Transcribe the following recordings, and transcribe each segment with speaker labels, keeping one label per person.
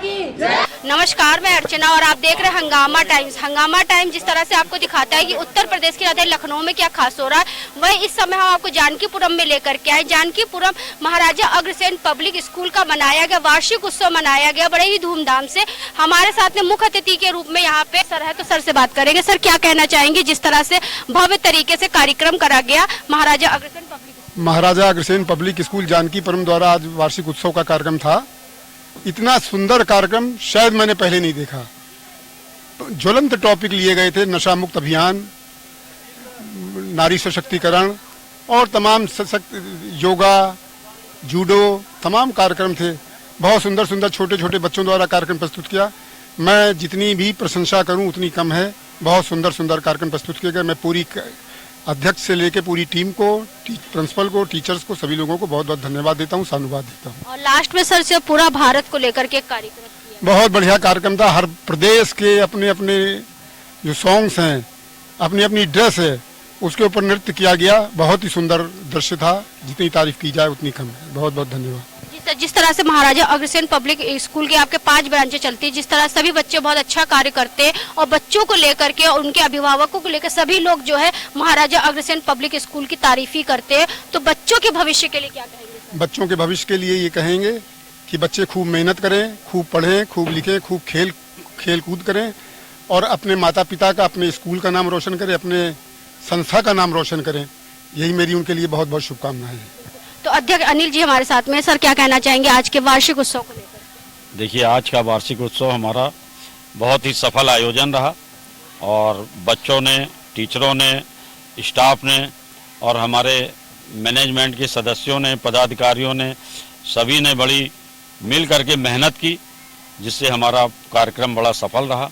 Speaker 1: नमस्कार, मैं अर्चना और आप देख रहे हैं हंगामा टाइम्स। हंगामा टाइम्स जिस तरह से आपको दिखाता है कि उत्तर प्रदेश की राजधानी लखनऊ में क्या खास हो रहा है, वही इस समय हम आपको जानकीपुरम में लेकर के आए। जानकीपुरम महाराजा अग्रसेन पब्लिक स्कूल का मनाया गया वार्षिक उत्सव मनाया गया बड़े ही धूमधाम से। हमारे साथ में मुख्य अतिथि के रूप में यहाँ पे सर है, तो सर से बात करेंगे। सर, क्या कहना चाहेंगे जिस तरह से भव्य तरीके से कार्यक्रम करा गया महाराजा अग्रसेन पब्लिक स्कूल जानकीपुरम द्वारा आज वार्षिक उत्सव का कार्यक्रम था। इतना सुंदर कार्यक्रम शायद मैंने पहले नहीं देखा। ज्वलंत टॉपिक लिए गए थे, नशा मुक्त अभियान, नारी सशक्तिकरण और तमाम योगा, जूडो, तमाम कार्यक्रम थे। बहुत सुंदर सुंदर छोटे छोटे बच्चों द्वारा कार्यक्रम प्रस्तुत किया। मैं जितनी भी प्रशंसा करूं उतनी कम है। बहुत सुंदर सुंदर कार्यक्रम प्रस्तुत किए गए। मैं पूरी अध्यक्ष से लेकर पूरी टीम को, प्रिंसिपल को, टीचर्स को, सभी लोगों को बहुत बहुत धन्यवाद देता हूँ, साधुवाद देता हूँ। और लास्ट में सर से पूरा भारत को लेकर के कार्यक्रम किया।
Speaker 2: बहुत बढ़िया कार्यक्रम था। हर प्रदेश के अपने अपने जो सॉन्ग्स हैं, अपनी अपनी ड्रेस है, उसके ऊपर नृत्य किया गया। बहुत ही सुंदर दृश्य था। जितनी तारीफ की जाए उतनी कम है। बहुत बहुत धन्यवाद।
Speaker 1: जिस तरह से महाराजा अग्रसेन पब्लिक स्कूल के आपके 5 ब्रांचें चलती है, जिस तरह सभी बच्चे बहुत अच्छा कार्य करते हैं और बच्चों को लेकर के और उनके अभिभावकों को लेकर सभी लोग जो है महाराजा अग्रसेन पब्लिक स्कूल की तारीफ ही करते हैं, तो बच्चों के भविष्य के लिए क्या कहेंगे?
Speaker 2: बच्चों के भविष्य के लिए ये कहेंगे कि बच्चे खूब मेहनत करें, खूब पढ़ें, खूब लिखें, खूब खेल कूद करें और अपने माता पिता का, अपने स्कूल का नाम रोशन करें, अपने संस्था का नाम रोशन करें। यही मेरी उनके लिए बहुत बहुत शुभकामनाएं हैं।
Speaker 1: तो अध्यक्ष अनिल जी हमारे साथ में। सर, क्या कहना चाहेंगे आज के वार्षिक उत्सव को लेकर?
Speaker 3: देखिए, आज का वार्षिक उत्सव हमारा बहुत ही सफल आयोजन रहा और बच्चों ने, टीचरों ने, स्टाफ ने और हमारे मैनेजमेंट के सदस्यों ने, पदाधिकारियों ने, सभी ने बड़ी मिल करके मेहनत की, जिससे हमारा कार्यक्रम बड़ा सफल रहा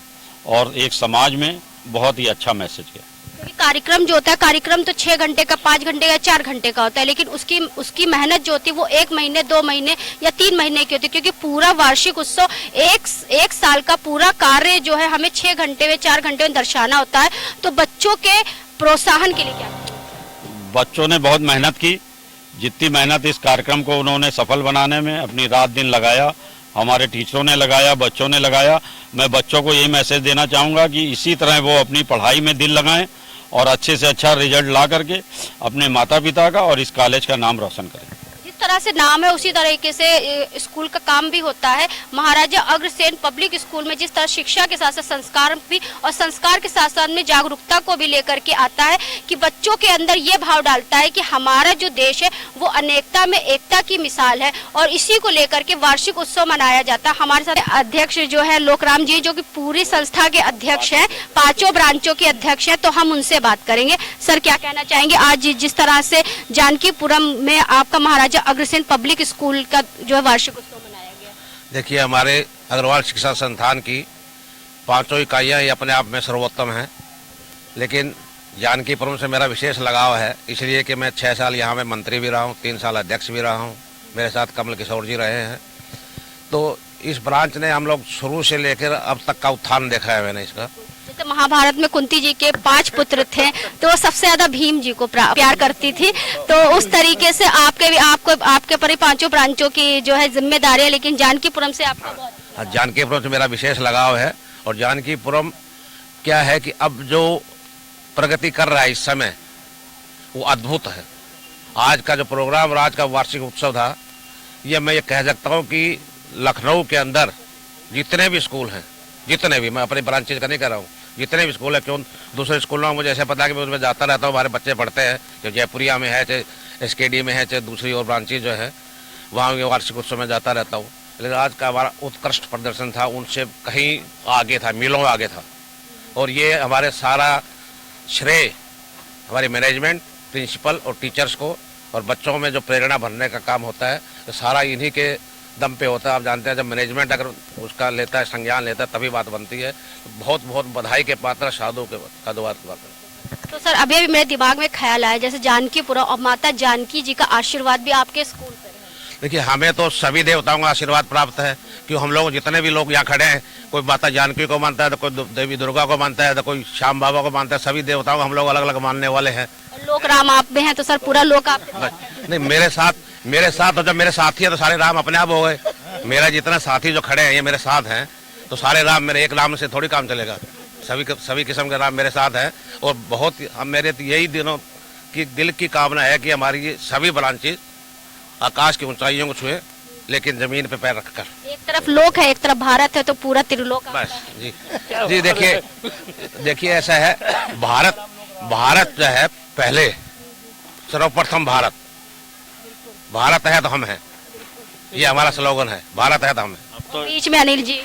Speaker 3: और एक समाज में बहुत ही अच्छा मैसेज गया।
Speaker 1: कार्यक्रम जो होता है, कार्यक्रम तो 6 घंटे का, 5 घंटे का, 4 घंटे का होता है, लेकिन उसकी मेहनत जो होती है वो 1 महीने, 2 महीने या 3 महीने की होती है, क्योंकि पूरा वार्षिक उत्सव एक साल का पूरा कार्य जो है हमें 6 घंटे में, 4 घंटे में दर्शाना होता है। तो बच्चों के प्रोत्साहन के लिए क्या?
Speaker 3: बच्चों ने बहुत मेहनत की। जितनी मेहनत इस कार्यक्रम को उन्होंने सफल बनाने में अपनी रात दिन लगाया, हमारे टीचरों ने लगाया, बच्चों ने लगाया। मैं बच्चों को ये मैसेज देना चाहूँगा कि इसी तरह वो अपनी पढ़ाई में दिल लगाएं और अच्छे से अच्छा रिजल्ट ला करके अपने माता पिता का और इस कॉलेज का नाम रोशन करें।
Speaker 1: जिस तरह से नाम है उसी तरीके से स्कूल का काम भी होता है। महाराजा अग्रसेन पब्लिक स्कूल में जिस तरह शिक्षा के साथ साथ संस्कार भी, और संस्कार के साथ साथ में जागरूकता को भी लेकर के आता है कि बच्चों के अंदर ये भाव डालता है कि हमारा जो देश है वो अनेकता में एकता की मिसाल है, और इसी को लेकर के वार्षिक उत्सव मनाया जाता है। हमारे साथ अध्यक्ष जो है लोकराम जी, जो कि पूरी संस्था के अध्यक्ष है, 5 ब्रांचों के अध्यक्ष है, तो हम उनसे बात करेंगे। सर, क्या कहना चाहेंगे आज जिस तरह से जानकीपुरम में आपका महाराजा अग्रसेन पब्लिक स्कूल का जो है वार्षिक उत्सव मनाया गया?
Speaker 4: देखिए, हमारे अग्रवाल शिक्षा संस्थान की 5 इकाइयाँ अपने आप में सर्वोत्तम हैं, लेकिन जानकीपुरम से मेरा विशेष लगाव है, इसलिए कि मैं 6 साल यहाँ में मंत्री भी रहा हूँ, 3 साल अध्यक्ष भी रहा हूँ। मेरे साथ कमल किशोर जी रहे हैं। तो इस ब्रांच ने हम लोग शुरू से लेकर अब तक का उत्थान देखा है मैंने इसका।
Speaker 1: तो महाभारत में कुंती जी के 5 पुत्र थे, तो वो सबसे ज्यादा भीम जी को प्यार करती थी। तो उस तरीके से आपके पर 5 ब्रांचों की जो है जिम्मेदारी है, लेकिन जानकीपुरम से आपका बहुत
Speaker 4: जानकीपुरम से मेरा विशेष लगाव है। और जानकीपुरम क्या है कि अब जो प्रगति कर रहा है इस समय वो अद्भुत है। आज का जो प्रोग्राम और आज का वार्षिक उत्सव था, ये मैं ये कह सकता हूँ कि लखनऊ के अंदर जितने भी स्कूल हैं, जितने भी, मैं अपनी ब्रांचेज का नहीं कर रहा हूँ, जितने भी स्कूल है, क्यों दूसरे स्कूलों में मुझे ऐसा पता है कि मैं उसमें जाता रहता हूँ, हमारे बच्चे पढ़ते हैं, जो जयपुरिया में है, चाहे SKD में है, चाहे दूसरी और ब्रांचेज जो है, वहाँ वार्षिक उत्सव में जाता रहता हूँ। लेकिन आज का हमारा उत्कृष्ट प्रदर्शन था, उनसे कहीं आगे था, मीलों आगे था। और ये हमारे सारा श्रेय हमारे मैनेजमेंट, प्रिंसिपल और टीचर्स को, और बच्चों में जो प्रेरणा भरने का काम होता है, तो सारा इन्हीं के दम पे होता है। आप जानते हैं, जब मैनेजमेंट अगर उसका लेता है, संज्ञान लेता है, तभी बात बनती है। तो बहुत बहुत बधाई के पात्र, साधु के साधुवाद के पात्र।
Speaker 1: तो सर, अभी मेरे दिमाग में ख्याल आया, जैसे जानकीपुरम और माता जानकी जी का आशीर्वाद भी आपके स्कूल पर है।
Speaker 4: देखिए, हमें तो सभी देवताओं का आशीर्वाद प्राप्त है, कि हम लोग जितने भी लोग यहाँ खड़े हैं, कोई माता जानकी को मानता है, तो कोई देवी दुर्गा को मानता है, तो कोई श्याम बाबा को मानता है। सभी देवताओं को हम लोग अलग अलग मानने वाले हैं।
Speaker 1: लोक राम आप में हैं, तो सर पूरा लोक आप
Speaker 4: नहीं, मेरे साथ और जब मेरे साथी है तो सारे राम अपने आप हो गए। मेरा जितना साथी जो खड़े हैं ये मेरे साथ हैं, तो सारे राम मेरे एक राम से थोड़ी काम चलेगा। सभी किस्म के राम मेरे साथ हैं और बहुत हम मेरे तो यही दिनों की दिल की कामना है कि हमारी ये सभी ब्रांचेज आकाश की ऊंचाइयों को छुए, लेकिन जमीन पे पैर रखकर।
Speaker 1: एक तरफ लोक है, एक तरफ भारत है, तो पूरा त्रिलोक
Speaker 4: बस जी देखिए ऐसा है, भारत जो है पहले सर्वप्रथम भारत है तो हम हैं, ये हमारा स्लोगन है, भारत है तो हम हैं।
Speaker 1: बीच में अनिल जी,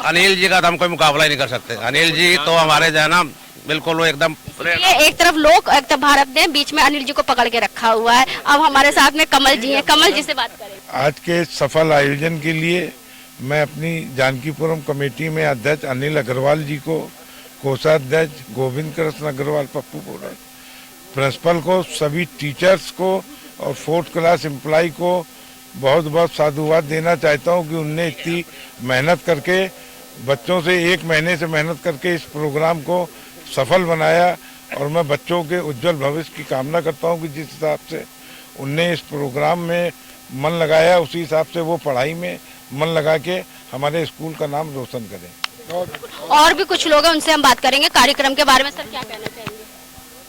Speaker 4: अनिल जी का तो हम कोई मुकाबला ही नहीं कर सकते। अनिल जी तो हमारे जो है ना बिल्कुल वो एकदम,
Speaker 1: ये एक तरफ लोक एक तरफ भारत ने, बीच में अनिल जी को पकड़ के रखा हुआ है। अब हमारे साथ में कमल जी हैं, कमल जी से बात करें।
Speaker 5: आज के सफल आयोजन के लिए मैं अपनी जानकीपुरम कमेटी में अध्यक्ष अनिल अग्रवाल जी को, कोषाध्यक्ष गोविंद कृष्ण अग्रवाल पप्पू पोडर, प्रिंसिपल को, सभी टीचर्स को और 4th क्लास एम्प्लॉय को बहुत बहुत साधुवाद देना चाहता हूं कि उनने इतनी मेहनत करके, बच्चों से 1 महीने से मेहनत करके इस प्रोग्राम को सफल बनाया। और मैं बच्चों के उज्जवल भविष्य की कामना करता हूं कि जिस हिसाब से उनने इस प्रोग्राम में मन लगाया, उसी हिसाब से वो पढ़ाई में मन लगा के हमारे स्कूल का नाम रोशन करें।
Speaker 1: और भी कुछ लोग हैं, उनसे हम बात करेंगे कार्यक्रम के बारे में। सर क्या कहना चाहेंगे?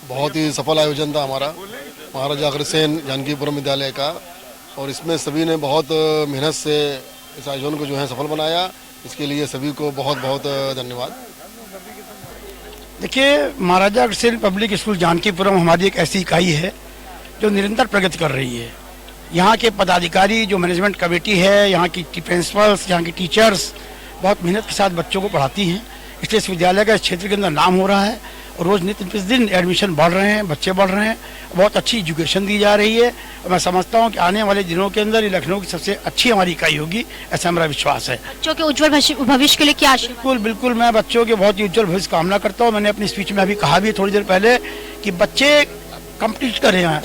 Speaker 6: बहुत ही सफल आयोजन था हमारा महाराजा अग्रसेन जानकीपुरम विद्यालय का, और इसमें सभी ने बहुत मेहनत से इस आयोजन को जो है सफल बनाया। इसके लिए सभी को बहुत बहुत धन्यवाद।
Speaker 7: देखिए, महाराजा अग्रसेन पब्लिक स्कूल जानकीपुरम हमारी एक ऐसी इकाई है जो निरंतर प्रगति कर रही है। यहाँ के पदाधिकारी, जो मैनेजमेंट कमेटी है, यहाँ की प्रिंसिपल्स, यहाँ की टीचर्स बहुत मेहनत के साथ बच्चों को पढ़ाती हैं। इसलिए इस विद्यालय का इस क्षेत्र के अंदर नाम हो रहा है और रोज नित्य दिन एडमिशन बढ़ रहे हैं, बच्चे बढ़ रहे हैं, बहुत अच्छी एजुकेशन दी जा रही है। और मैं समझता हूँ कि आने वाले दिनों के अंदर ये लखनऊ की सबसे अच्छी हमारी इकाई होगी, ऐसा मेरा विश्वास है।
Speaker 1: बच्चों के उज्जवल भविष्य के लिए क्या आशीर्वाद?
Speaker 7: बिल्कुल बिल्कुल, मैं बच्चों के बहुत ही उज्जवल भविष्य कामना करता हूँ। मैंने अपनी स्पीच में अभी कहा भी थोड़ी देर पहले कि बच्चे कंप्लीट करें हैं,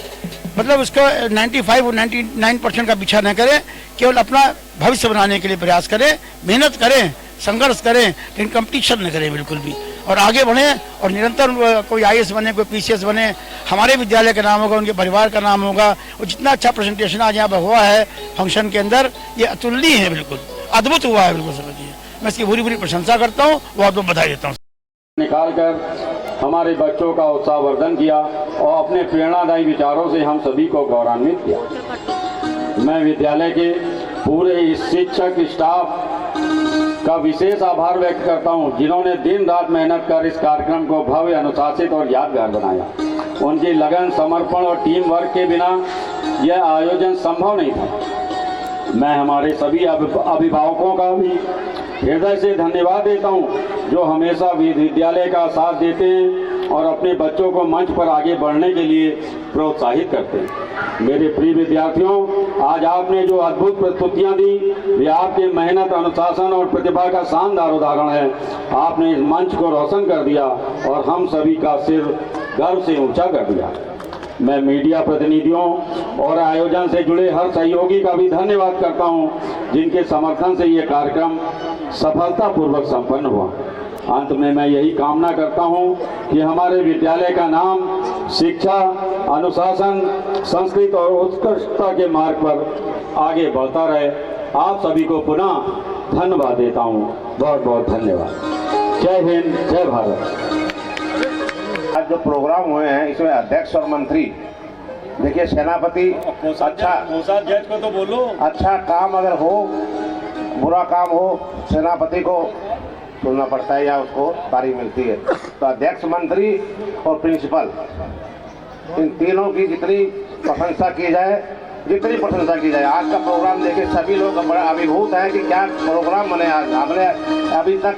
Speaker 7: मतलब उसको 95 और 99% का पीछा न करें, केवल अपना भविष्य बनाने के लिए प्रयास करें, मेहनत करें, संघर्ष करें, लेकिन कंपटीशन न करें बिल्कुल भी, और आगे बढ़ें और निरंतर कोई IAS बने, कोई PCS बने। हमारे विद्यालय का नाम होगा, उनके परिवार का नाम होगा। और जितना अच्छा प्रेजेंटेशन आज यहाँ पर हुआ है फंक्शन के अंदर, ये अतुलनीय है, बिल्कुल अद्भुत हुआ है, बिल्कुल समझिए। मैं इसकी पूरी पूरी प्रशंसा करता हूँ, बहुत बहुत बधाई देता हूँ।
Speaker 8: निकालकर हमारे बच्चों का उत्साहवर्धन किया और अपने प्रेरणादायी विचारों से हम सभी को गौरवान्वित किया। मैं विद्यालय के पूरे शिक्षक स्टाफ का विशेष आभार व्यक्त करता हूं, जिन्होंने दिन रात मेहनत कर इस कार्यक्रम को भव्य, अनुशासित और यादगार बनाया। उनकी लगन, समर्पण और टीम वर्क के बिना यह आयोजन संभव नहीं था। मैं हमारे सभी अभिभावकों का भी हृदय से धन्यवाद देता हूं, जो हमेशा विद्यालय का साथ देते हैं और अपने बच्चों को मंच पर आगे बढ़ने के लिए प्रोत्साहित करते हैं। मेरे प्रिय विद्यार्थियों, आज आपने जो अद्भुत प्रस्तुतियां दी, वे आपके मेहनत, अनुशासन और प्रतिभा का शानदार उदाहरण है। आपने इस मंच को रोशन कर दिया और हम सभी का सिर गर्व से ऊंचा कर दिया। मैं मीडिया प्रतिनिधियों और आयोजन से जुड़े हर सहयोगी का भी धन्यवाद करता हूं, जिनके समर्थन से ये कार्यक्रम सफलतापूर्वक संपन्न हुआ। अंत में मैं यही कामना करता हूं कि हमारे विद्यालय का नाम शिक्षा, अनुशासन, संस्कृति और उत्कृष्टता के मार्ग पर आगे बढ़ता रहे। आप सभी को पुनः धन्यवाद देता हूं। बहुत बहुत धन्यवाद। जय हिंद, जय भारत।
Speaker 9: आज जो प्रोग्राम हुए हैं, इसमें अध्यक्ष और मंत्री, देखिए सेनापति,
Speaker 10: कोषाध्यक्ष को तो बोलो,
Speaker 9: अच्छा काम अगर हो, बुरा काम हो, सेनापति को सुनना पड़ता है या उसको तारीफ मिलती है। तो अध्यक्ष, मंत्री और प्रिंसिपल, इन तीनों की जितनी प्रशंसा की जाए, आज का प्रोग्राम देखे सभी लोग बड़ा अभिभूत है कि क्या प्रोग्राम बने। आज हमने अभी तक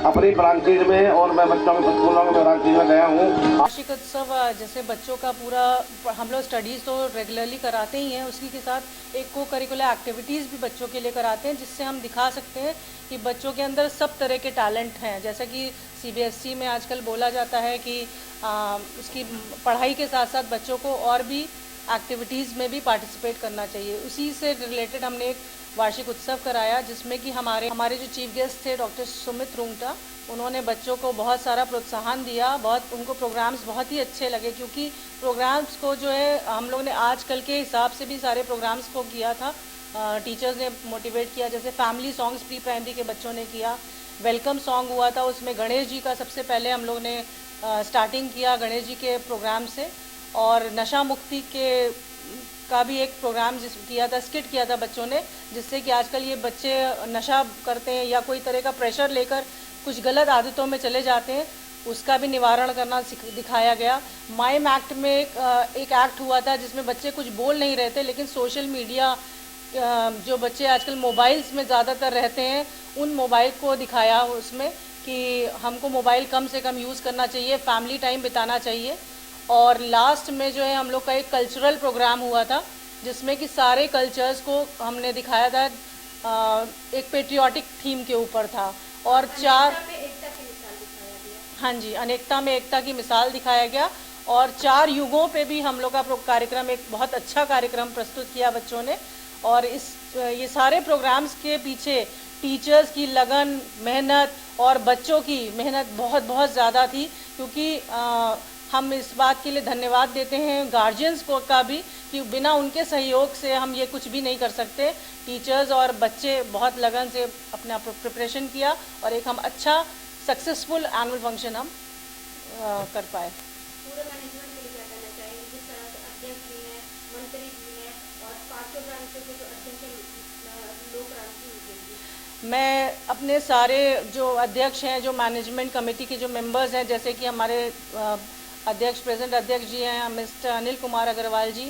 Speaker 9: अपनी ब्रांचेज में और मैं बच्चों के स्कूलों में ब्रांचेज में गया हूँ।
Speaker 11: वार्षिक उत्सव जैसे बच्चों का पूरा, हम लोग स्टडीज़ तो रेगुलरली कराते ही हैं, उसी के साथ एक को करिकुलर एक्टिविटीज़ भी बच्चों के लिए कराते हैं, जिससे हम दिखा सकते हैं कि बच्चों के अंदर सब तरह के टैलेंट हैं। जैसा कि CBSE में आजकल बोला जाता है कि उसकी पढ़ाई के साथ साथ बच्चों को और भी एक्टिविटीज़ में भी पार्टिसिपेट करना चाहिए। उसी से रिलेटेड हमने एक वार्षिक उत्सव कराया, जिसमें कि हमारे जो चीफ गेस्ट थे डॉक्टर सुमित रुंगटा, उन्होंने बच्चों को बहुत सारा प्रोत्साहन दिया। उनको प्रोग्राम्स बहुत ही अच्छे लगे, क्योंकि प्रोग्राम्स को जो है हम लोग ने आजकल के हिसाब से भी सारे प्रोग्राम्स को किया था, टीचर्स ने मोटिवेट किया। जैसे फैमिली सॉन्ग्स प्री प्राइमरी के बच्चों ने किया, वेलकम सॉन्ग हुआ था, उसमें गणेश जी का सबसे पहले हम लोग ने स्टार्टिंग किया गणेश जी के प्रोग्राम से। और नशा मुक्ति का भी एक प्रोग्राम किया था, स्किट किया था बच्चों ने, जिससे कि आजकल ये बच्चे नशा करते हैं या कोई तरह का प्रेशर लेकर कुछ गलत आदतों में चले जाते हैं, उसका भी निवारण करना दिखाया गया। माइम एक्ट में एक एक्ट हुआ था जिसमें बच्चे कुछ बोल नहीं रहे थे, लेकिन सोशल मीडिया जो बच्चे आजकल मोबाइल्स में ज़्यादातर रहते हैं, उन मोबाइल को दिखाया उसमें कि हमको मोबाइल कम से कम यूज़ करना चाहिए, फैमिली टाइम बिताना चाहिए। और लास्ट में जो है हम लोग का एक कल्चरल प्रोग्राम हुआ था, जिसमें कि सारे कल्चर्स को हमने दिखाया था, एक पेट्रियाटिक थीम के ऊपर था। और हाँ जी, अनेकता में एकता की मिसाल दिखाया गया। और 4 युगों पे भी हम लोग का कार्यक्रम, एक बहुत अच्छा कार्यक्रम प्रस्तुत किया बच्चों ने। और ये सारे प्रोग्राम्स के पीछे टीचर्स की लगन, मेहनत और बच्चों की मेहनत बहुत बहुत ज़्यादा थी, क्योंकि हम इस बात के लिए धन्यवाद देते हैं गार्जियंस को का भी, कि बिना उनके सहयोग से हम ये कुछ भी नहीं कर सकते। टीचर्स और बच्चे बहुत लगन से अपना प्रिपरेशन किया और एक हम अच्छा सक्सेसफुल एनुअल फंक्शन हम कर पाए।
Speaker 1: पूरे मैनेजमेंट के लिए क्या कहना चाहेंगे, जिस तरह से अध्यक्ष भी हैं, मंत्री भी हैं और 5 ब्रांचों के जो अध्यक्ष हैं लोक राजनीति?
Speaker 11: मैं अपने सारे जो अध्यक्ष हैं, जो मैनेजमेंट कमेटी के जो मेंबर्स हैं, जैसे कि हमारे अध्यक्ष, प्रेजेंट अध्यक्ष जी हैं मिस्टर अनिल कुमार अग्रवाल जी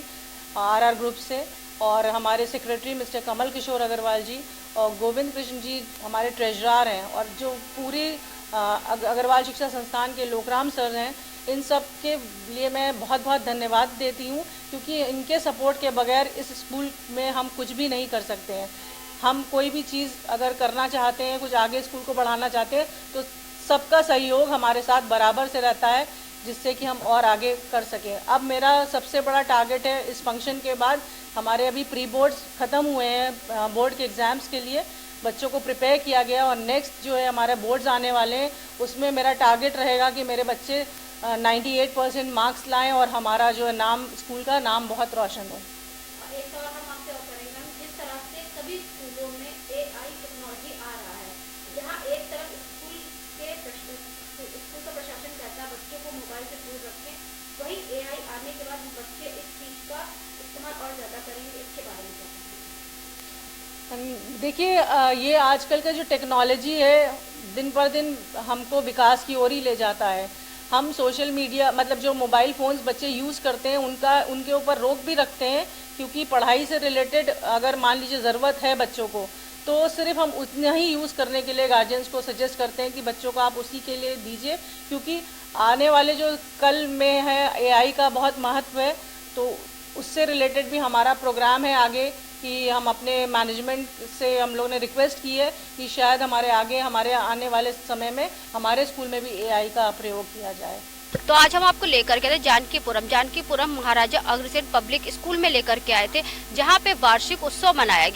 Speaker 11: RR ग्रुप से, और हमारे सेक्रेटरी मिस्टर कमल किशोर अग्रवाल जी, और गोविंद कृष्ण जी हमारे ट्रेजरर हैं, और जो पूरी अग्रवाल शिक्षा संस्थान के लोकराम सर हैं, इन सब के लिए मैं बहुत बहुत धन्यवाद देती हूँ, क्योंकि इनके सपोर्ट के बगैर इस स्कूल में हम कुछ भी नहीं कर सकते हैं। हम कोई भी चीज़ अगर करना चाहते हैं, कुछ आगे स्कूल को बढ़ाना चाहते हैं, तो सबका सहयोग हमारे साथ बराबर से रहता है, जिससे कि हम और आगे कर सकें। अब मेरा सबसे बड़ा टारगेट है, इस फंक्शन के बाद हमारे अभी प्री बोर्ड्स ख़त्म हुए हैं, बोर्ड के एग्ज़ाम्स के लिए बच्चों को प्रिपेयर किया गया, और नेक्स्ट जो है हमारे बोर्ड्स आने वाले हैं, उसमें मेरा टारगेट रहेगा कि मेरे बच्चे 98% मार्क्स लाएं और हमारा जो है नाम, स्कूल का नाम बहुत रोशन हो।
Speaker 1: एक सवाल हम आपसे और करेंगे, जिस तरह से सभी स्कूलों में AI टेक्नोलॉजी आ रहा है, जहाँ एक तरफ स्कूल का प्रशासन कहता है बच्चों को मोबाइल से दूर रखें, वहीं AI आने के बाद बच्चे इस चीज़ का इस्तेमाल और ज़्यादा करेंगे, इसके बारे में क्या?
Speaker 11: देखिए, ये आजकल का जो टेक्नोलॉजी है, दिन पर दिन हमको विकास की ओर ही ले जाता है। हम सोशल मीडिया, मतलब जो मोबाइल फ़ोन्स बच्चे यूज़ करते हैं, उनके ऊपर रोक भी रखते हैं, क्योंकि पढ़ाई से रिलेटेड अगर मान लीजिए ज़रूरत है बच्चों को, तो सिर्फ हम उतना ही यूज़ करने के लिए गार्जियंस को सजेस्ट करते हैं कि बच्चों को आप उसी के लिए दीजिए, क्योंकि आने वाले जो कल में है AI का बहुत महत्व है। तो उससे रिलेटेड भी हमारा प्रोग्राम है आगे, कि हम अपने मैनेजमेंट से हम लोग ने रिक्वेस्ट की है कि शायद हमारे आने वाले समय में हमारे स्कूल में भी AI का प्रयोग किया जाए।
Speaker 1: तो आज हम आपको लेकर के थे जानकीपुरम महाराजा अग्रसेन पब्लिक स्कूल में लेकर के आए थे, जहां पे वार्षिक उत्सव मनाया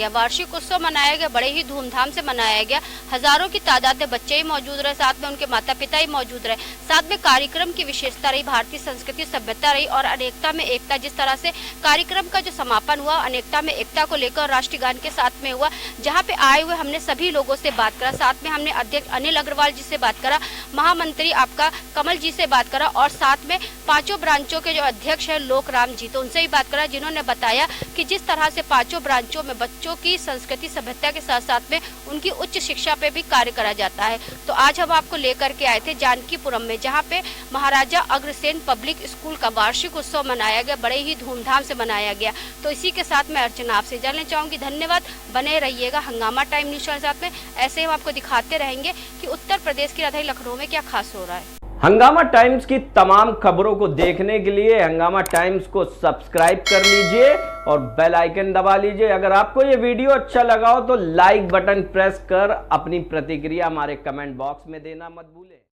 Speaker 1: गया। बड़े ही धूमधाम से मनाया गया। हजारों की तादाद में बच्चे ही मौजूद रहे, साथ में उनके माता पिता ही मौजूद रहे। साथ में कार्यक्रम की विशेषता रही भारतीय संस्कृति सभ्यता रही और अनेकता में एकता। जिस तरह से कार्यक्रम का जो समापन हुआ, अनेकता में एकता को लेकर राष्ट्रीय गान के साथ में हुआ, जहाँ पे आए हुए हमने सभी लोगों से बात करा। साथ में हमने अध्यक्ष अनिल अग्रवाल जी से बात करा, महामंत्री आपका कमल जी से बात करा, और साथ में 5 ब्रांचों के जो अध्यक्ष हैं लोकराम जी, तो उनसे भी बात करा, जिन्होंने बताया कि जिस तरह से 5 ब्रांचों में बच्चों की संस्कृति सभ्यता के साथ साथ में उनकी उच्च शिक्षा पे भी कार्य करा जाता है। तो आज हम आपको लेकर के आए थे जानकीपुरम में, जहाँ पे महाराजा अग्रसेन पब्लिक स्कूल का वार्षिक उत्सव मनाया गया, बड़े ही धूमधाम से मनाया गया। तो इसी के साथ मैं अर्चना आपसे जानना चाहूँगी। धन्यवाद, बने रहिएगा हंगामा टाइम न्यूज़ के साथ में। ऐसे हम आपको दिखाते रहेंगे कि उत्तर प्रदेश की राजधानी लखनऊ में क्या खास हो रहा है।
Speaker 12: हंगामा टाइम्स की तमाम खबरों को देखने के लिए हंगामा टाइम्स को सब्सक्राइब कर लीजिए और बेल आइकन दबा लीजिए। अगर आपको ये वीडियो अच्छा लगा हो तो लाइक बटन प्रेस कर अपनी प्रतिक्रिया हमारे कमेंट बॉक्स में देना मत भूलें।